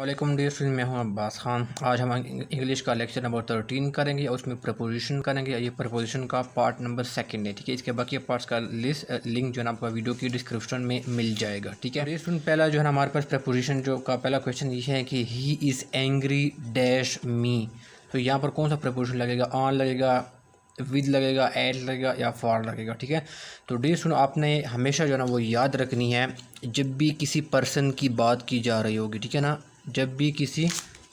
वालेकुम dear student, मैं हूं अब्बास खान। आज हम इंग्लिश का लेक्चर नंबर 13 करेंगे और उसमें प्रपोजिशन करेंगे। ये प्रपोजिशन का पार्ट नंबर 2 है, ठीक है। इसके बाकी पार्ट्स का लिंक जो है ना आपका वीडियो की डिस्क्रिप्शन में मिल जाएगा, ठीक है। डियर स्टूडेंट, पहला जो है ना हमारे पास प्रपोजिशन जो का पहला क्वेश्चन ये है कि ही इज़ एंग्री डैश मी। तो यहाँ पर कौन सा प्रपोजिशन लगेगा? ऑन लगेगा, विद लगेगा, एट लगेगा या फॉर लगेगा, ठीक है। तो डियर स्टूडेंट, आपने हमेशा जो है ना वो याद रखनी है जब भी किसी पर्सन की बात की जा रही होगी, ठीक है ना। जब भी किसी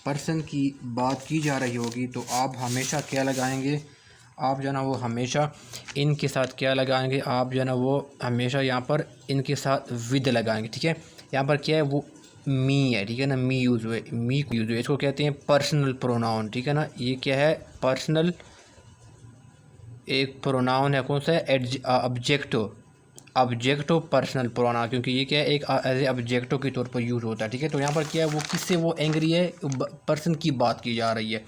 पर्सन की बात की जा रही होगी तो आप हमेशा क्या लगाएंगे? आप जो है ना वो हमेशा इनके साथ क्या लगाएंगे? आप जो है ना वो हमेशा यहाँ पर इनके साथ विद लगाएंगे, ठीक है। यहाँ पर क्या है? वो मी है, ठीक है ना। मी यूज़ हुए, मी यूज़ हुए, इसको कहते हैं पर्सनल प्रोनाउन, ठीक है ना। ये क्या है? पर्सनल एक प्रोनाउन है। कौन सा है? ऑब्जेक्टिव पर्सनल प्रोनाउन, क्योंकि ये क्या है? एक एज ए ऑब्जेक्टिव के तौर पर यूज़ होता है, ठीक है। तो यहाँ पर क्या है? वो किससे वो एंग्री है? पर्सन की बात की जा रही है।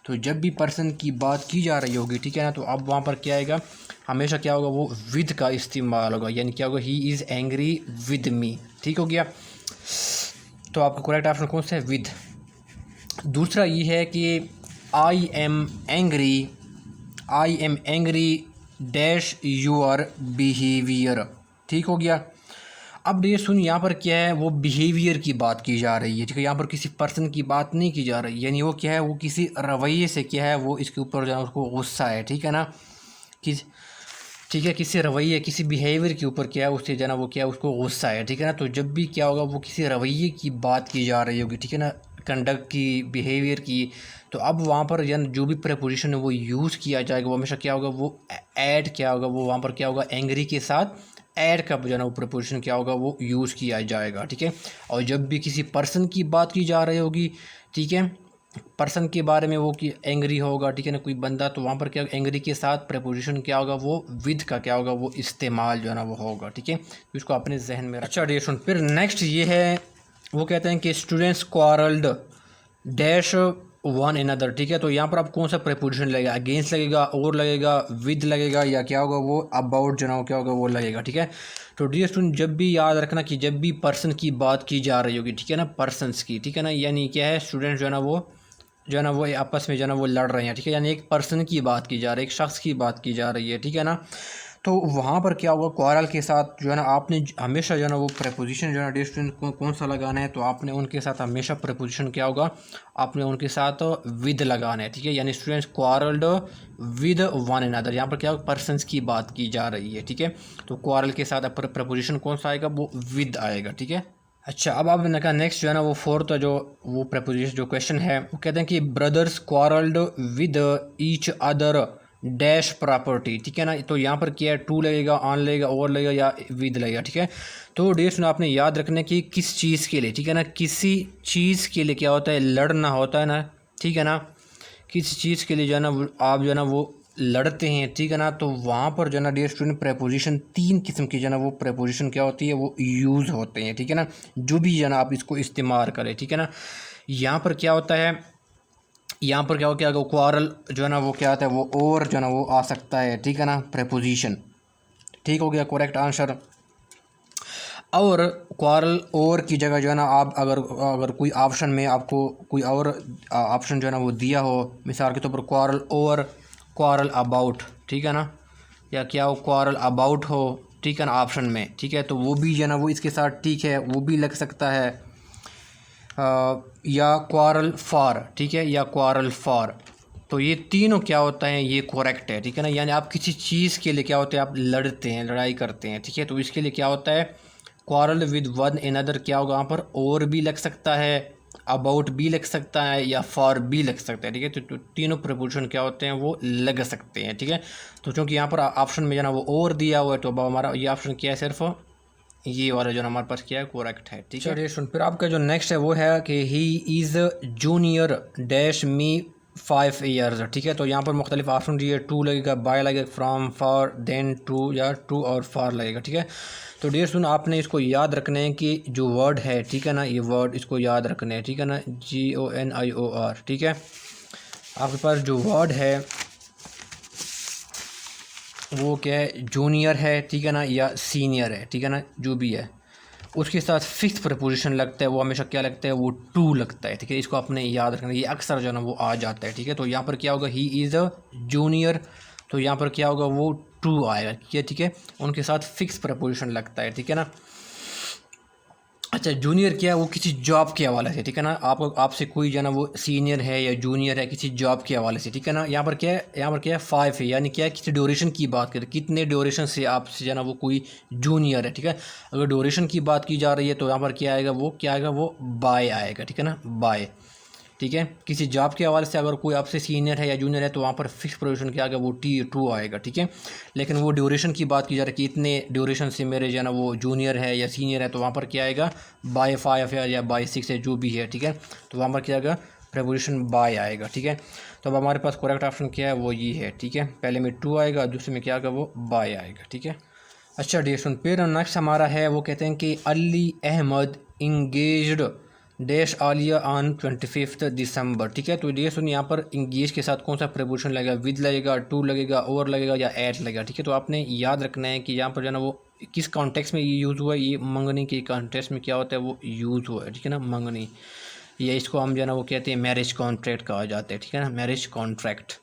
तो जब भी पर्सन की बात की जा रही होगी, ठीक है ना, तो अब वहाँ पर क्या आएगा? हमेशा क्या होगा? वो विद का इस्तेमाल होगा, यानी क्या होगा? He is angry with me, ठीक हो गया। तो आपका करेक्ट ऑप्शन कौन सा है? विद। दूसरा ये है कि I am angry dash your behaviour, ठीक हो गया। अब ये सुन, यहाँ पर क्या है? वो बिहेवियर की बात की जा रही है, ठीक है। यहाँ पर किसी पर्सन की बात नहीं की जा रही, यानी वो क्या है? वो किसी रवैये से क्या है? वो इसके ऊपर जो है उसको गुस्सा है, ठीक है ना। किस ठीक है, किसी रवैये, किसी बिहेवियर के ऊपर क्या है? उससे जो है ना वो क्या है? उसको गुस्सा है, ठीक है ना। तो जब भी क्या होगा? वो किसी रवैये की बात की जा रही होगी, ठीक है ना, कंडक्ट की, बिहेवियर की। तो अब वहाँ पर जो भी प्रपोजिशन है वो यूज़ किया जाएगा, वो हमेशा क्या होगा? वो ऐड क्या होगा? वो वहाँ पर क्या होगा? एंग्री के साथ ऐड का जो है ना वो प्रपोजिशन क्या होगा? वो यूज़ किया जाएगा, ठीक है। और जब भी किसी पर्सन की बात की जा रही होगी, ठीक है, पर्सन के बारे में वो कि एंग्री होगा, ठीक है ना, कोई बंदा, तो वहाँ पर क्या एंग्री के साथ प्रपोजिशन क्या होगा? वो विद का क्या होगा? वो इस्तेमाल जो है ना वो होगा, ठीक है। तो इसको अपने जहन में अच्छा डियर स्टूडेंट, फिर नेक्स्ट ये है, वो कहते हैं कि students quarrelled dash one another, ठीक है। तो यहाँ पर आप कौन सा प्रपोजिशन लगेगा? अगेंस्ट लगेगा, और लगेगा, विद लगेगा, या क्या होगा? वो अबाउट जो ना क्या होगा? वो लगेगा, ठीक है। तो डियर स्टूडेंट, जब भी याद रखना कि जब भी पर्सन की बात की जा रही होगी, ठीक है ना, पर्सनस की, ठीक है ना, यानी क्या है? स्टूडेंट जो है ना वो आपस में जो है ना वो लड़ रहे हैं, ठीक है, यानी एक पर्सन की बात की जा रही है, एक शख्स की बात की जा रही है, ठीक है ना। तो वहाँ पर क्या होगा? क्वारल के साथ जो है ना आपने हमेशा जो है ना वो प्रपोजिशन जो है ना डियर स्टूडेंट को कौन सा लगाना है? तो आपने उनके साथ हमेशा प्रपोजिशन क्या होगा? आपने उनके साथ विद लगाना है, ठीक है। यानी students quarrelled with one another, यहाँ पर क्या होगा? पर्सनस की बात की जा रही है, ठीक है। तो क्वारल के साथ प्रपोजिशन कौन सा आएगा? वो विद आएगा, ठीक है। अच्छा, अब आप ने कहा नेक्स्ट जो है ना वो फोर्थ जो वो प्रपोजिशन जो क्वेश्चन है, वो कहते हैं कि brothers quarrelled with each other dash property, ठीक है ना। तो यहाँ पर क्या है? टू लगेगा, ऑन लगेगा, ओवर लगेगा या विद लगेगा, ठीक है। तो डेट्स में आपने याद रखना कि किस चीज़ के लिए, ठीक है ना, किसी चीज़ के लिए क्या होता है? लड़ना होता है ना, ठीक है ना। किसी चीज़ के लिए जो है ना आप जो है ना वो लड़ते हैं, ठीक है ना। तो वहाँ पर जो है ना डियर स्टूडेंट प्रपोजिशन 3 किस्म की जो है ना वो प्रपोजिशन क्या होती है? वो यूज़ होते हैं, ठीक है ना। जो भी जो है ना आप इसको इस्तेमाल करें, ठीक है ना। यहाँ पर क्या होता है? यहाँ पर क्या हो क्या क्वारल जो है ना वो क्या आता है? वो और जो है ना वो आ सकता है, ठीक है ना, प्रपोजिशन, ठीक हो गया, करेक्ट आंसर। और क्वारल और की जगह जो है ना आप अगर अगर कोई ऑप्शन में आपको कोई और ऑप्शन जो है ना वो दिया हो, मिसाल के तौर पर क्वारल और क्वारल अबाउट, ठीक है ना, या क्या हो? क्वारल अबाउट हो, ठीक है ना, ऑप्शन में, ठीक है। तो वो भी जो है ना वो इसके साथ, ठीक है, वो भी लग सकता है। या क्वारल फॉर, ठीक है, या क्वारल फॉर। तो ये तीनों क्या होता है? ये करेक्ट है, ठीक है ना। यानी आप किसी चीज़ के लिए क्या होते हैं? आप लड़ते हैं, लड़ाई करते हैं, ठीक है। तो इसके लिए क्या होता है? क्वारल विद वन अनदर क्या होगा? वहाँ पर और भी लग सकता है, अबाउट भी लग सकता है, या फॉर भी लग सकता है, ठीक है। तो तीनों प्रपोजिशन क्या होते हैं? वो लग सकते हैं, ठीक है। तो चूँकि यहाँ पर ऑप्शन में जो ना वो और दिया हुआ है, तो अब हमारा ये ऑप्शन क्या है? सिर्फ ये वाला जो हमारे पास क्या है? करेक्ट है, ठीक है। फिर आपका जो नेक्स्ट है वो है कि he is junior dash me 5 years, ठीक है। तो यहाँ पर मुख्तलिफ ऑप्शन दिए, टू लगेगा, बाय लगेगा, फ्राम, फॉर, देन, टू, या टू और फॉर लगेगा, ठीक है। तो डियर सुन, आपने इसको याद रखना है कि जो वर्ड है, ठीक है ना, ये वर्ड इसको याद रखना है, ठीक है ना, GONIOR, ठीक है। आपके पास जो वर्ड है वो क्या है? जूनियर है, ठीक है ना, या सीनियर है, ठीक है ना, जो भी है। उसके साथ फिक्स प्रपोजिशन लगता है वो हमेशा क्या लगता है, वो टू लगता है। ठीक है, इसको आपने याद रखना, ये अक्सर जो है ना वो आ जाता है। ठीक है, तो यहाँ पर क्या होगा, ही इज़ अ जूनियर, तो यहाँ पर क्या होगा, वो टू आएगा। ठीक है, उनके साथ फिक्स प्रपोजिशन लगता है। ठीक है ना। अच्छा, जूनियर क्या है, वो किसी जॉब के हवाले से। ठीक है ना, आपको आपसे कोई जो है ना वो सीनियर है या जूनियर है किसी जॉब के हवाले से। ठीक है ना, यहाँ पर क्या है, यहाँ पर क्या है, 5 है, यानी क्या है, किसी ड्यूरेशन की बात करें, कितने ड्यूरेशन से आपसे जो है ना वो कोई जूनियर है। ठीक है, अगर ड्यूरेशन की बात की जा रही है तो यहाँ पर क्या आएगा, वो क्या आएगा, वो बाय आएगा। ठीक है ना, बाय। ठीक है, किसी जॉब के हवाले से अगर कोई आपसे सीनियर है या जूनियर है तो वहाँ पर फिक्स प्रोविजन क्या आएगा, वो टी टू आएगा। ठीक है, लेकिन वो ड्यूरेशन की बात की जा रही है कि इतने ड्यूरेशन से मेरे जो है ना वो जूनियर है या सीनियर है, तो वहाँ पर क्या आएगा, बाय 5 या बाय 6 है, जो भी है। ठीक है, तो वहाँ पर क्या आएगा, प्रेपोजिशन बाय आएगा। ठीक है, तो अब हमारे पास करेक्ट ऑप्शन क्या है, वो ये है। ठीक है, पहले में टू आएगा, दूसरे में क्या आएगा, वो बाय आएगा। ठीक है। अच्छा डियर स्टूडेंट, फिर नेक्स्ट हमारा है, वो कहते हैं कि Ali Ahmed engaged dash Alia on 25 December. ठीक है, तो डियर स्टूडेंट यहाँ पर इंगेज के साथ कौन सा प्रपोजिशन लगेगा, विद लगेगा, टू लगेगा, ओवर लगेगा या एट लगेगा। ठीक है, तो आपने याद रखना है कि यहाँ पर जो है ना वो किस कॉन्टेक्स्ट में ये यूज़ हुआ है, ये मंगनी के कॉन्टेक्स्ट में क्या होता है, वो यूज़ हुआ है। ठीक है ना, मंगनी, या इसको हम जो है ना वो कहते हैं मैरिज कॉन्ट्रैक्ट कहा जाता है। ठीक है ना, मैरिज कॉन्ट्रैक्ट,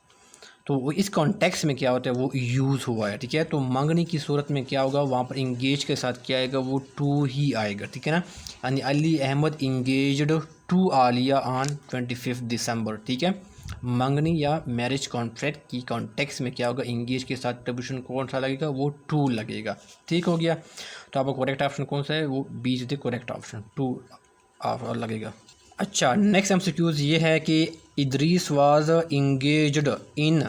तो वो इस कॉन्टेक्स्ट में क्या होता है, वो यूज़ हुआ है। ठीक है, तो मांगने की सूरत में क्या होगा, वहाँ पर इंगेज के साथ क्या आएगा, वो टू ही आएगा। ठीक है ना, यानी Ali Ahmed engaged to Alia on 25 December. ठीक है, मंगनी या मैरिज कॉन्ट्रैक्ट की कॉन्टेक्स्ट में क्या होगा, इंगेज के साथ प्रपोजिशन कौन सा लगेगा, वो टू लगेगा। ठीक हो गया, तो आपका करेक्ट ऑप्शन कौन सा है, वो B is the correct option, to लगेगा। अच्छा, नेक्स्ट एमसीक्यूज ये है कि Idris was engaged in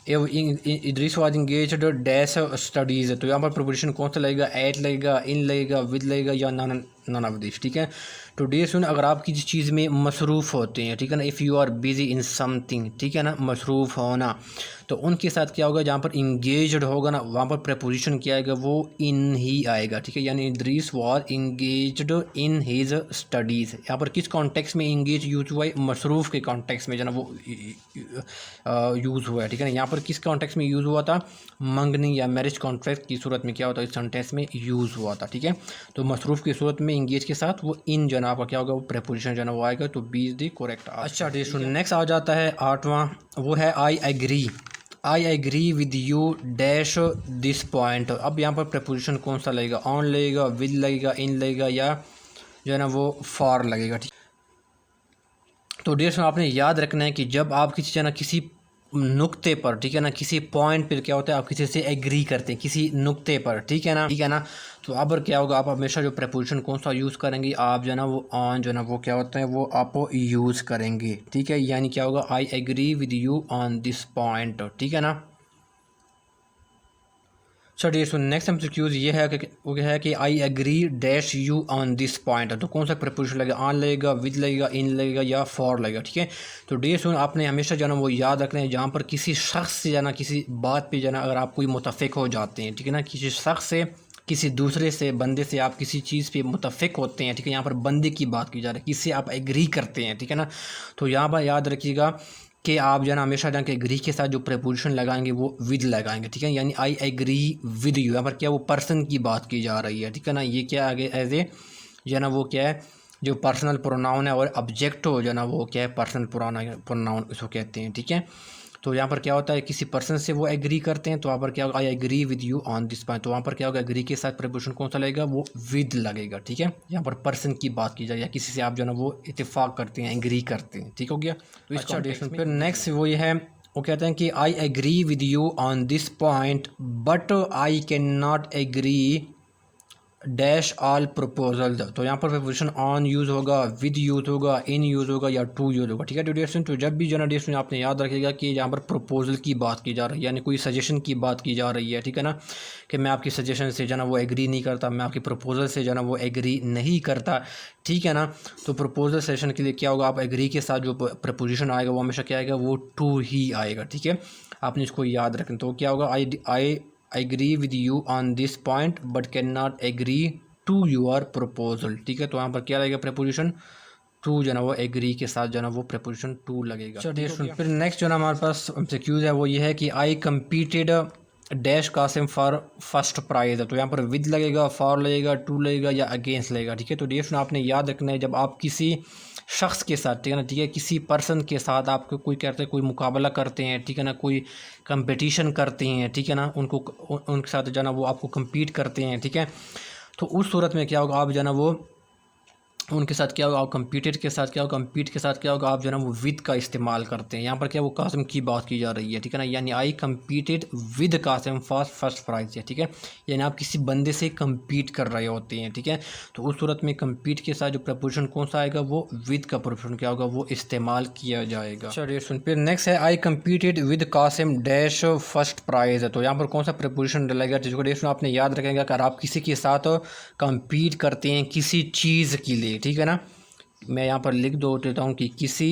Idris was engaged dash studies, तो यहाँ पर प्रोपोजिशन कौन सा लगेगा, एट लगेगा, इन लगेगा, विद लगेगा या नन ऑफ दिस। ठीक है, तो डियर स्टूडेंट, अगर आप किसी चीज़ में मसरूफ़ होते हैं, ठीक है ना, if you are busy in something, ठीक है ना, मसरूफ़ होना, तो उनके साथ क्या होगा, जहाँ पर इंगेज्ड होगा ना, वहाँ पर प्रेपोजिशन क्या आएगा, वो इन ही आएगा। ठीक है, यानी Idris was engaged in his studies, यहाँ पर किस कॉन्टेक्स्ट में इंगेज यूज हुआ है, मसरूफ़ के कॉन्टेक्स्ट में जो ना वो यूज़ हुआ है। ठीक है ना, यहाँ पर किस कॉन्टेक्स्ट में यूज़ हुआ था, मंगनी या मैरिज कॉन्ट्रैक्ट की सूरत में क्या होता है, इस सेंटेंस में यूज़ हुआ था। ठीक है, तो मसरूफ़ की सूरत में इंगेज के साथ वो इन जो ना आपका क्या होगा, वो प्रेपोजिशन जो ना वो आएगा, तो बी इज द करेक्ट। अच्छा नेक्स्ट आ जाता है 8वां, वो है I agree with you dash this point. अब यहाँ पर प्रपोजिशन कौन सा लगेगा, ऑन लगेगा, विद लगेगा, इन लगेगा या जो है ना वो फॉर लगेगा। ठीक, तो डियर आपने याद रखना है कि जब आप किसी जो है ना किसी नुक्ते पर, ठीक है ना, किसी पॉइंट पर क्या होता है, आप किसी से एग्री करते हैं किसी नुक्ते पर, ठीक है ना, तो अब क्या होगा, आप हमेशा जो प्रपोजिशन कौन सा यूज़ करेंगे, आप जो है ना वो ऑन जो है ना वो क्या होता है, वो आप यूज़ करेंगे। ठीक है, यानी क्या होगा, I agree with you on this point. ठीक है ना। चलिए, सो नेक्स्ट एमसीक्यूज ये है कि वो क्या है कि I agree dash you on this point, तो कौन सा प्रपोजिशन लगेगा, ऑन लगेगा, विद लगेगा, इन लगेगा या फॉर लगेगा। ठीक है, तो डे सुन आपने हमेशा जो है ना वो याद रखना है, जहाँ पर किसी शख्स से जाना, किसी बात पे जाना, अगर आप कोई मुतफिक हो जाते हैं, ठीक है ना, किसी शख्स से, किसी दूसरे से, बंदे से आप किसी चीज़ पे मुतफिक होते हैं, ठीक है, यहाँ पर बंदे की बात की जा रही है, किससे आप एग्री करते हैं, ठीक है ना, तो यहाँ पर याद रखिएगा कि आप जो है ना हमेशा जान के एग्री के साथ जो प्रपोजिशन लगाएंगे वो विद लगाएंगे। ठीक है, यानी आई एग्री विद यू, यहाँ पर क्या वो पर्सन की बात की जा रही है। ठीक है ना, ये क्या आगे एज ए जो है ना वो क्या है, जो पर्सनल प्रोनाउन है, और ऑब्जेक्ट हो जो है ना वो क्या है, पर्सनल प्रोनाउन इसको कहते हैं। ठीक है, तो यहाँ पर क्या होता है, किसी पर्सन से वो एग्री करते हैं, तो वहाँ पर क्या होगा, I agree with you on this point, तो वहाँ पर क्या होगा, एग्री के साथ प्रपोजिशन कौन सा लगेगा, वो विद लगेगा। ठीक है, यहाँ पर पर्सन की बात की जाए या किसी से आप जो है ना वो इत्तेफाक करते हैं, एग्री करते हैं। ठीक हो गया, तो इस कॉन्टेक्स्ट में फिर नेक्स्ट वो ये है, वो कहते हैं कि I agree with you on this point but I can not agree dash all proposal, तो यहाँ पर प्रपोजिशन ऑन यूज़ होगा, विद यूज़ होगा, इन यूज़ होगा या टू यूज़ होगा। ठीक है, डियर तो जब भी जनरल आपने याद रखिएगा कि यहाँ पर प्रपोजल की बात की जा रही है, यानी कोई सजेशन की बात की जा रही है, ठीक है ना, कि मैं आपकी सजेशन से जो ना वो एग्री नहीं करता, मैं आपकी प्रपोजल से जो ना वो एग्री नहीं करता। ठीक है ना, तो प्रपोजल सेशन के लिए क्या होगा, आप एग्री के साथ जो प्रपोजिशन आएगा वो हमेशा क्या आएगा, वो टू ही आएगा। ठीक है, आपने इसको याद रखना, तो क्या होगा, I agree with you on this point but can not agree to your proposal. ठीक है, तो यहाँ पर क्या लगेगा, प्रपोजिशन टू जो ना वो एग्री के साथ जो ना वो प्रपोजिशन टू लगेगा। चलिए फिर नेक्स्ट जो ना हमारे पास एमसीक्यूज है वो ये है कि I competed dash Kasim for first prize है, तो यहाँ पर विद लगेगा, फॉर लगेगा, टू लगेगा या अगेंस्ट लगेगा। ठीक है, तो डियर स्टूडेंट आपने याद रखना है, जब आप किसी शख्स के साथ, ठीक है ना, ठीक है, किसी पर्सन के साथ आपको कोई कहते हैं, कोई मुकाबला करते हैं, ठीक है ना, कोई कंपटीशन करते हैं, ठीक है ना, उनके साथ जो है ना वो आपको कम्पीट करते हैं, ठीक है, तो उस सूरत में क्या होगा, आप जो है ना वो उनके साथ क्या होगा, आप कम्पीट के साथ क्या होगा, आप जो है ना वो विद का इस्तेमाल करते हैं। यहाँ पर क्या वो कासिम की बात की जा रही है, ठीक है ना, यानी I competed with Kasim first prize है, ठीक है, यानी आप किसी बंदे से कम्पीट कर रहे होते हैं, ठीक है, तो उस सूरत में कम्पीट के साथ जो प्रपोजिशन कौन सा आएगा, वो विद का प्रपोजिशन क्या होगा, वो इस्तेमाल किया जाएगा। चलिए सुन, फिर नेक्स्ट है I competed with Kasim dash first prize है, तो यहाँ पर कौन सा प्रपोजिशन डलेगा, जिसको डेशन आपने याद रखेगा, अगर आप किसी के साथ कम्पीट करते हैं किसी चीज़ के लिए, ठीक है ना, मैं यहाँ पर लिख देता हूँ कि किसी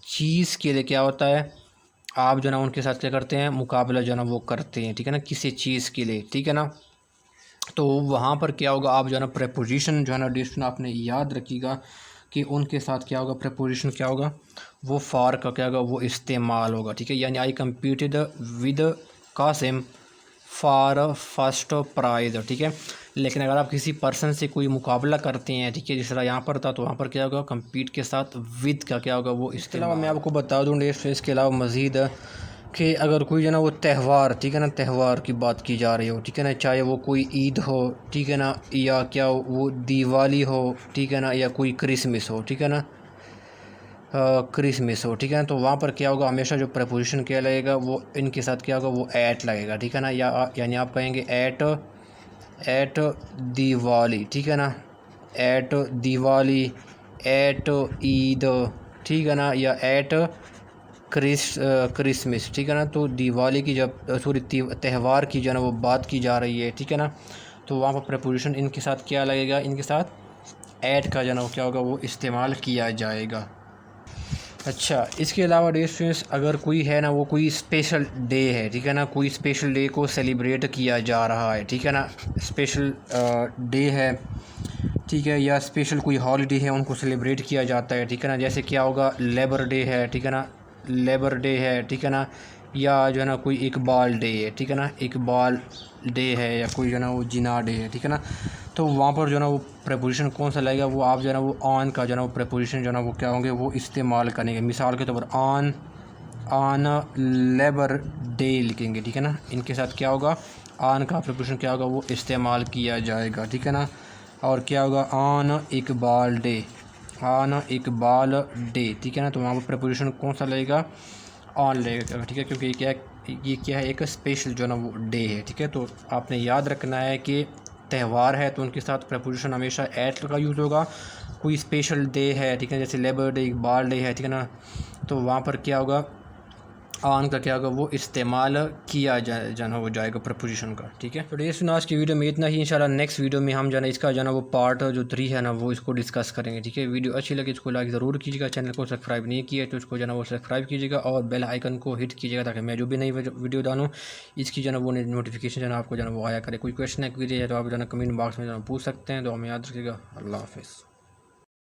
चीज़ के लिए क्या होता है, आप जो ना उनके साथ क्या करते हैं, मुकाबला जो ना वो करते हैं, ठीक है ना, किसी चीज़ के लिए, ठीक है ना, तो वहाँ पर क्या होगा, आप जो है ना प्रपोजिशन जो है ना डिस्टन आपने याद रखिएगा कि उनके साथ क्या होगा, प्रपोजिशन क्या होगा, वो फार का क्या होगा, वो इस्तेमाल होगा। ठीक है, यानी I competed with Kasim for first prize, ठीक है, लेकिन अगर आप किसी पर्सन से कोई मुकाबला करते हैं, ठीक है, जिस तरह यहाँ पर था, तो वहाँ पर क्या होगा, कम्पीट के साथ विद का क्या होगा, वो इसके अलावा मैं आपको बता दूँ इसके अलावा मज़ीद कि अगर कोई जो ना वो त्यौहार, ठीक है ना, त्यौहार की बात की जा रही हो, ठीक है ना, चाहे वो कोई ईद हो, ठीक है ना, या क्या वो दिवाली हो, ठीक है ना, या कोई क्रिसमस हो, ठीक है ना, क्रिसमस हो, ठीक है ना, तो वहाँ पर क्या होगा, हमेशा जो प्रपोजिशन क्या लगेगा, वो इनके साथ क्या होगा, वो एट लगेगा, ठीक है ना, या यानी आप कहेंगे एट दिवाली, ठीक है ना, एट दिवाली, एट ईद, ठीक है ना, या एट क्रिसमस, ठीक है ना, तो दिवाली की जब सॉरी त्यौहार की जो है ना वो बात की जा रही है, ठीक है ना, तो वहाँ पर प्रपोजिशन इनके साथ क्या लगेगा, इनके साथ ऐड का जो है ना वो क्या होगा, वो इस्तेमाल किया जाएगा। अच्छा, इसके अलावा डे स्टूडेंट्स अगर कोई है ना, वो कोई स्पेशल डे है, ठीक है ना, कोई स्पेशल डे को सेलिब्रेट किया जा रहा है, ठीक है ना, स्पेशल डे है, ठीक है, या स्पेशल कोई हॉलीडे है, उनको सेलिब्रेट किया जाता है, ठीक है ना, जैसे क्या होगा, लेबर डे है, ठीक है ना, लेबर डे है, ठीक है ना, या जो है ना कोई इकबाल डे है, ठीक है ना, इकबाल डे है, या कोई जो है ना वो जिना डे है, ठीक है ना, तो वहाँ पर जो है ना वो प्रपोजिशन कौन सा लगेगा, वो आप जो है ना वो ऑन का जो है ना वो प्रपोजिशन जो है ना वो क्या होंगे, वो इस्तेमाल करेंगे। मिसाल के तौर पर ऑन लेबर डे लिखेंगे, ठीक है ना, इनके साथ क्या होगा, ऑन का प्रपोजिशन क्या होगा, वो इस्तेमाल किया जाएगा, ठीक है ना, और क्या होगा, on Iqbal day, on Iqbal day, ठीक है ना, तो वहाँ पर प्रपोजिशन कौन सा लगेगा, ऑन लगेगा, ठीक है, क्योंकि ये क्या है, एक स्पेशल जो है ना वो डे है, ठीक है, तो आपने याद रखना है कि त्यौहार है तो उनके साथ प्रपोजिशन हमेशा एट का यूज़ होगा। कोई स्पेशल डे है, ठीक है, जैसे लेबर डे, इकबाल डे है, ठीक है ना, तो वहाँ पर क्या होगा, ऑन का क्या होगा, वो इस्तेमाल किया जाना हो जाएगा प्रपोजिशन का। ठीक है, तो ये सुना आज की वीडियो में इतना ही। इंशाल्लाह नेक्स्ट वीडियो में हम जाना इसका जाना वो पार्ट जो 3 है ना वो इसको डिस्कस करेंगे। ठीक है, वीडियो अच्छी लगी इसको लाइक ज़रूर कीजिएगा, चैनल को सब्सक्राइब नहीं किया तो इसको जाना वो सब्सक्राइब कीजिएगा और बेल आइकन को हिट कीजिएगा ताकि मैं जो भी नई वीडियो डालूँ इसकी जाना वो नोटिफिकेशन जाना आपको जाना वो आया करे। कोई क्वेश्चन है, कोई है तो आप जाना कमेंट बॉक्स में जाना पूछ सकते हैं। तो हमें याद रखिएगा। अल्लाह हाफ़िज़।